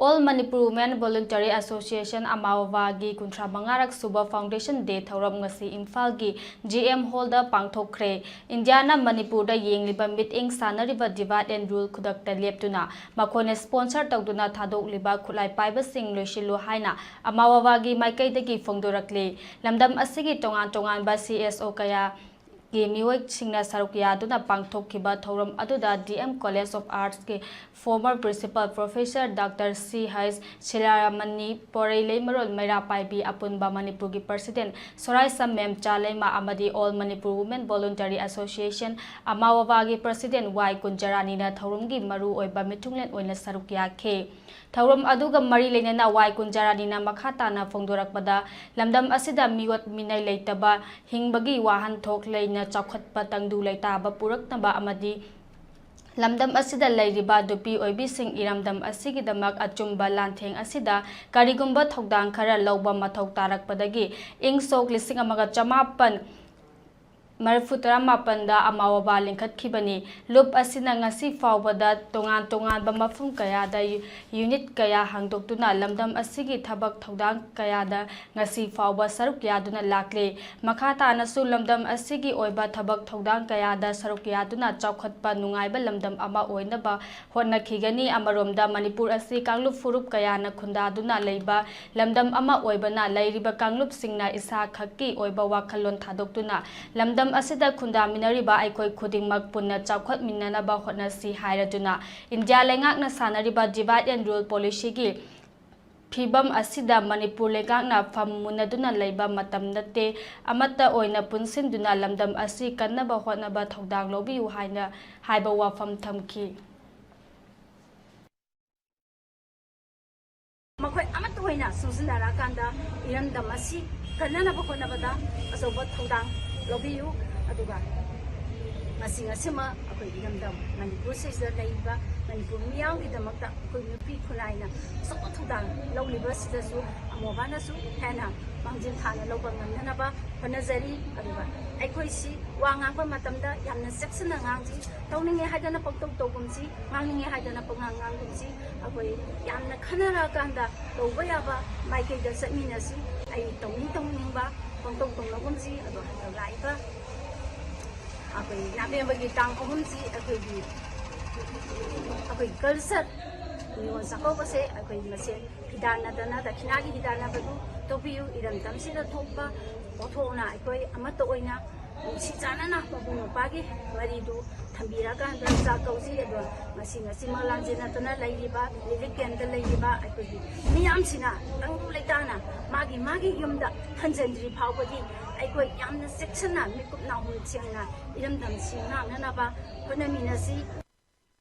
All Manipur Women Voluntary Association Amawagi Kuntra Mangarak Suba Foundation Day Thauram ngasi Imphal gi GM Hall da pangthokre Indiana Manipur da yengliba meeting sanariba divide and rule khudakta leptuna makhone sponsor tawduna thadokliba khulai paiba sing loisilu haina Amawagi maikai fongdorakle lamdam asigi tongan ba CSO kaya Miwek Singna Sarukia Duna Pangtok Kiba Thorum Aduda DM College of Arts ke former principal professor Dr. C. Hais Chilaramani Porele Marol Mera Paibi Apunba Manipur ki president Sorai Samem Chalema Amadi All Manipur Women Voluntary Association Amawawagi president Y Kunjarani na Thorum gi Maru Oiba Mitunglen Oina Sarukia ke Thorum Aduga Mari Lenena Y Kunjarani na Makata na Fongdorakpada Lamdam Asida Miwat Minay Leitaba Hingbagi Wahan Thok Leina Chakhat Patangdu Leitaba Purak Naba Amadi Lamdam Asida Lairiba Dupi Oibi Sing Iramdam Asigidamak Achumba Lantheng Asida Karigumba Thokdang Kara Lauba Mathok Tarak Padagi Ing Sok Lising Amaga Chamapan Marfutara Mapanda Amawaba Lingkat Kibani Lup Asina Ngasi Fawbada Tongan Bamafum Kayada Unit Kaya Hangdoktuna Lamdam Asigi Tabak Thokdang Kayada Ngasi Fawba Saruk Yaduna Lakle Makata Nasu Lamdam Asigi Oiba Tabak Thokdang Kayada Saruk Yaduna Chawkhatpa Nungaiba Lamdam Ama Oinaba Hotna Khigani Amaromda Manipur Asi Kanglup Furup Kayana Khundaduna Leiba Lamdam Ama Oibana Lairiba Kanglup Singna Isa Khaki Oiba Wakalon Thadoktuna Lamdam Asida Kunda Minariba Aikoi Kudingmak Punna Chawkhat Minanaba Hotna Si Hairaduna India Lengakna Sanariba Divide and Rule Policy gi Phibam Asida Manipur Lengakna Famunaduna Leiba Matam Nate Amata Oina Punsinduna Lamdam Asi Kannaba Hotnaba Thokdang Lobi Haina Haiba Wafam Thamki Makhoi amat hoina susinara kanda irandam asi kannana bakona bada asobat thudang lobiyu aduga masinga sema akoi irandam Manipur sida laiba Manipur miyang gidamakta akoi nupi khulaina sobat thudang lawliba sida su amobana su hena mangjin thana lobang nana ba honazari aduga aikoi si wangang ba matamda yamna section ngangji tawninge haidana paktok togumji ngangninge haidana pangang gumji akoi yamna khanara kanda tawba yaba maikei da satminasi ai tawning ba paktok tongagumji ado laiba akoi nabembagi tang omumji akoi culture niyon sako base akoi mase hidana dana dakhinagi hidana badu topiu iram tamsida thokpa othona akoi amato oina si chana na pabuno pagi maridu thambira ka andar sa kausi edo ngasi malanjena tana laiba lilikend laiba akoi miyam sina tangu leitana magi yumda hanjendri phawbadi aikoi yamna section na mikup na hu chengna iram dam sina na ba kona minasi